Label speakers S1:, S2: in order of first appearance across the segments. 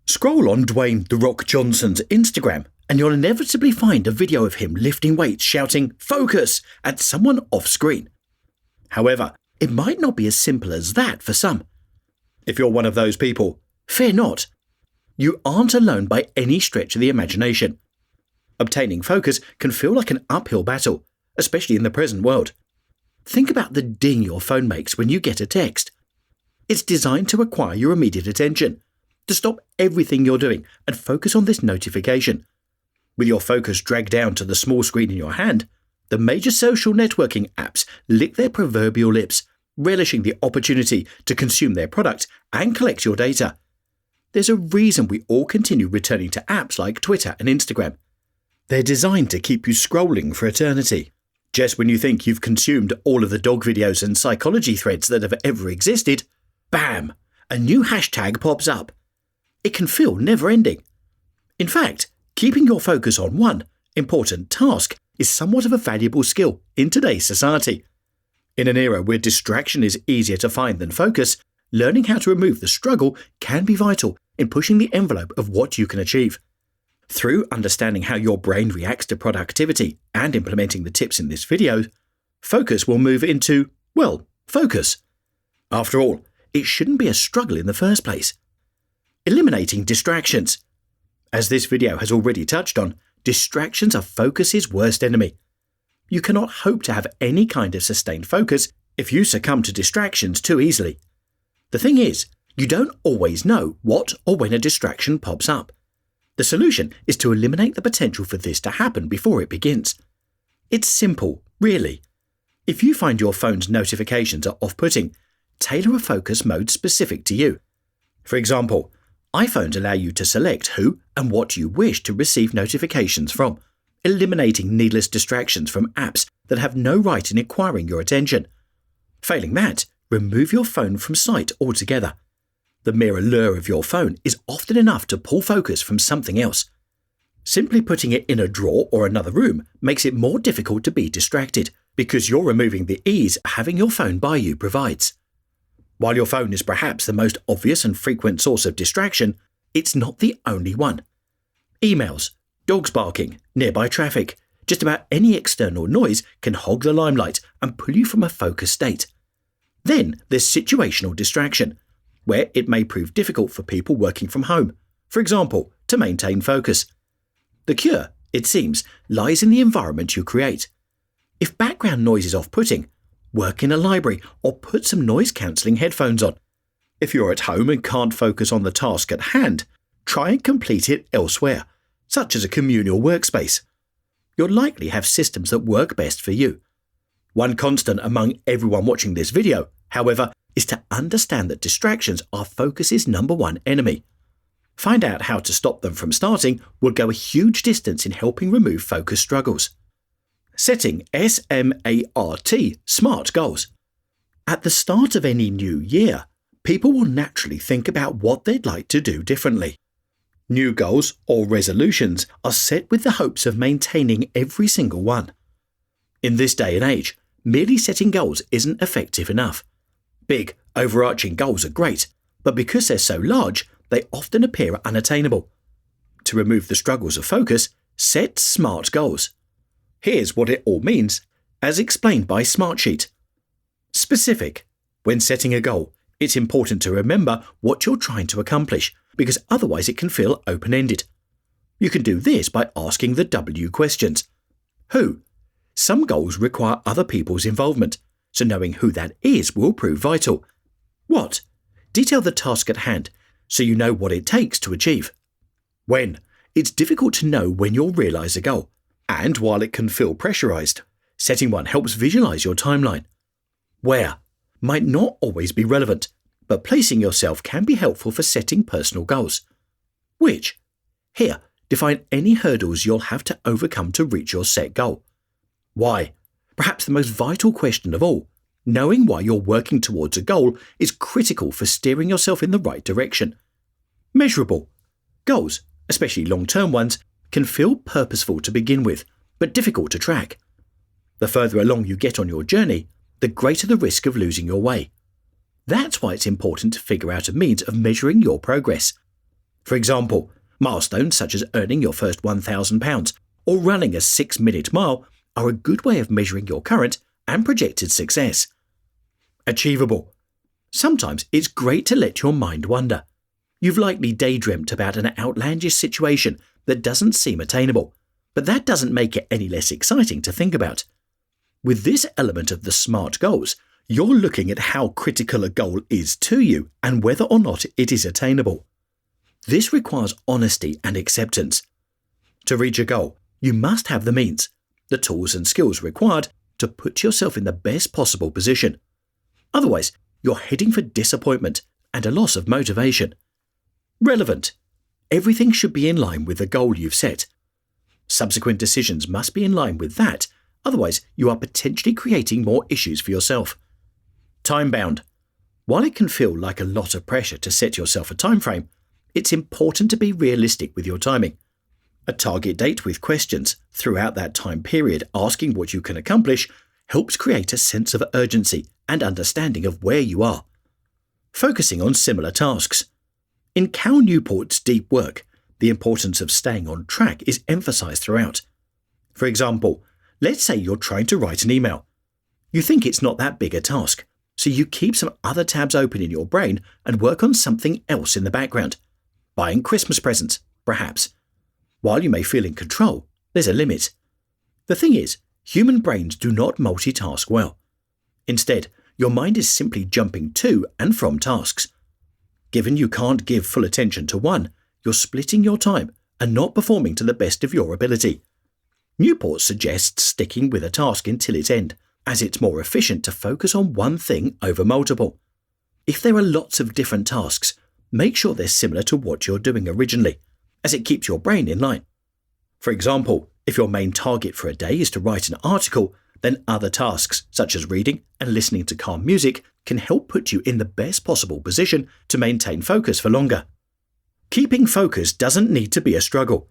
S1: Scroll on Dwayne "The Rock" Johnson's Instagram and you'll inevitably find a video of him lifting weights shouting "Focus" at someone off screen. However, it might not be as simple as that for some. If you're one of those people, fear not. You aren't alone by any stretch of the imagination. Obtaining focus can feel like an uphill battle, especially in the present world. Think about the ding your phone makes when you get a text. It's designed to acquire your immediate attention, to stop everything you're doing and focus on this notification. With your focus dragged down to the small screen in your hand, the major social networking apps lick their proverbial lips, relishing the opportunity to consume their product and collect your data. There's a reason we all continue returning to apps like Twitter and Instagram. They're designed to keep you scrolling for eternity. Just when you think you've consumed all of the dog videos and psychology threads that have ever existed, bam! A new hashtag pops up. It can feel never-ending. In fact, keeping your focus on one important task is somewhat of a valuable skill in today's society. In an era where distraction is easier to find than focus, learning how to remove the struggle can be vital in pushing the envelope of what you can achieve. Through understanding how your brain reacts to productivity and implementing the tips in this video, focus will move into, well, focus. After all, it shouldn't be a struggle in the first place. Eliminating distractions. As this video has already touched on, distractions are focus's worst enemy. You cannot hope to have any kind of sustained focus if you succumb to distractions too easily. The thing is, you don't always know what or when a distraction pops up. The solution is to eliminate the potential for this to happen before it begins. It's simple, really. If you find your phone's notifications are off-putting, tailor a focus mode specific to you. For example, iPhones allow you to select who and what you wish to receive notifications from, eliminating needless distractions from apps that have no right in acquiring your attention. Failing that, remove your phone from sight altogether. The mere allure of your phone is often enough to pull focus from something else. Simply putting it in a drawer or another room makes it more difficult to be distracted because you're removing the ease having your phone by you provides. While your phone is perhaps the most obvious and frequent source of distraction, it's not the only one. Emails, dogs barking, nearby traffic, just about any external noise can hog the limelight and pull you from a focused state. Then there's situational distraction, where it may prove difficult for people working from home, for example, to maintain focus. The cure, it seems, lies in the environment you create. If background noise is off-putting, work in a library or put some noise-cancelling headphones on. If you're at home and can't focus on the task at hand, try and complete it elsewhere, such as a communal workspace. You'll likely have systems that work best for you. One constant among everyone watching this video, however, is to understand that distractions are focus's number one enemy. Find out how to stop them from starting will go a huge distance in helping remove focus struggles. Setting SMART goals. At the start of any new year, people will naturally think about what they'd like to do differently. New goals or resolutions are set with the hopes of maintaining every single one. In this day and age, merely setting goals isn't effective enough. Big, overarching goals are great, but because they're so large, they often appear unattainable. To remove the struggles of focus, set SMART goals. Here's what it all means, as explained by Smartsheet. Specific. When setting a goal, it's important to remember what you're trying to accomplish, because otherwise it can feel open-ended. You can do this by asking the W questions. Who? Some goals require other people's involvement, so knowing who that is will prove vital. What? Detail the task at hand, so you know what it takes to achieve. When? It's difficult to know when you'll realise a goal, and while it can feel pressurised, setting one helps visualise your timeline. Where? Might not always be relevant, but placing yourself can be helpful for setting personal goals. Which? Here, define any hurdles you'll have to overcome to reach your set goal. Why? Perhaps the most vital question of all, knowing why you're working towards a goal is critical for steering yourself in the right direction. Measurable. Goals, especially long-term ones, can feel purposeful to begin with, but difficult to track. The further along you get on your journey, the greater the risk of losing your way. That's why it's important to figure out a means of measuring your progress. For example, milestones such as earning your first £1,000 or running a 6-minute mile are a good way of measuring your current and projected success. Achievable. Sometimes it's great to let your mind wander. You've likely daydreamt about an outlandish situation that doesn't seem attainable, but that doesn't make it any less exciting to think about. With this element of the SMART goals, you're looking at how critical a goal is to you and whether or not it is attainable. This requires honesty and acceptance. To reach a goal, you must have the means, the tools and skills required to put yourself in the best possible position. Otherwise, you're heading for disappointment and a loss of motivation. Relevant. Everything should be in line with the goal you've set. Subsequent decisions must be in line with that, otherwise you are potentially creating more issues for yourself. Time-bound. While it can feel like a lot of pressure to set yourself a time frame, it's important to be realistic with your timing. A target date with questions throughout that time period asking what you can accomplish helps create a sense of urgency and understanding of where you are. Focusing on similar tasks. In Cal Newport's deep work, the importance of staying on track is emphasized throughout. For example, let's say you're trying to write an email. You think it's not that big a task, so you keep some other tabs open in your brain and work on something else in the background. Buying Christmas presents, perhaps. While you may feel in control, there's a limit. The thing is, human brains do not multitask well. Instead, your mind is simply jumping to and from tasks. Given you can't give full attention to one, you're splitting your time and not performing to the best of your ability. Newport suggests sticking with a task until its end, as it's more efficient to focus on one thing over multiple. If there are lots of different tasks, make sure they're similar to what you're doing originally, as it keeps your brain in line. For example, if your main target for a day is to write an article, then other tasks, such as reading and listening to calm music, can help put you in the best possible position to maintain focus for longer. Keeping focus doesn't need to be a struggle.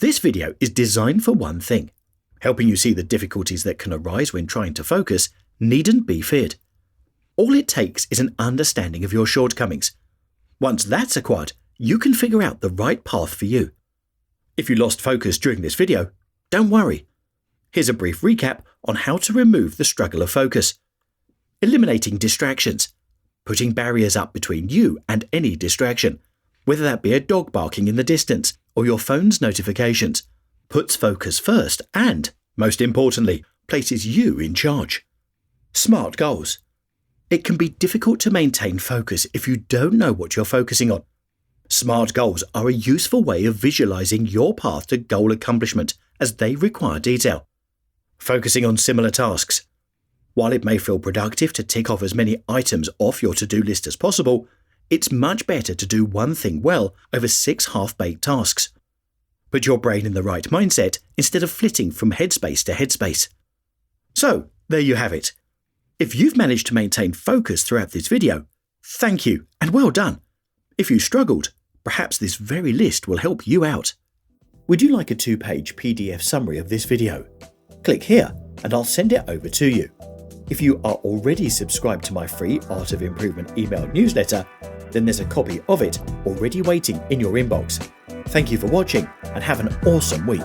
S1: This video is designed for one thing. Helping you see the difficulties that can arise when trying to focus needn't be feared. All it takes is an understanding of your shortcomings. Once that's acquired, you can figure out the right path for you. If you lost focus during this video, don't worry. Here's a brief recap on how to remove the struggle of focus. Eliminating distractions. Putting barriers up between you and any distraction, whether that be a dog barking in the distance or your phone's notifications, puts focus first and, most importantly, places you in charge. SMART goals. It can be difficult to maintain focus if you don't know what you're focusing on. SMART goals are a useful way of visualizing your path to goal accomplishment as they require detail. Focusing on similar tasks. While it may feel productive to tick off as many items off your to-do list as possible, it's much better to do one thing well over 6 half-baked tasks. Put your brain in the right mindset instead of flitting from headspace to headspace. So, there you have it. If you've managed to maintain focus throughout this video, thank you and well done. If you struggled, perhaps this very list will help you out. Would you like a 2-page PDF summary of this video? Click here and I'll send it over to you. If you are already subscribed to my free Art of Improvement email newsletter, then there's a copy of it already waiting in your inbox. Thank you for watching and have an awesome week.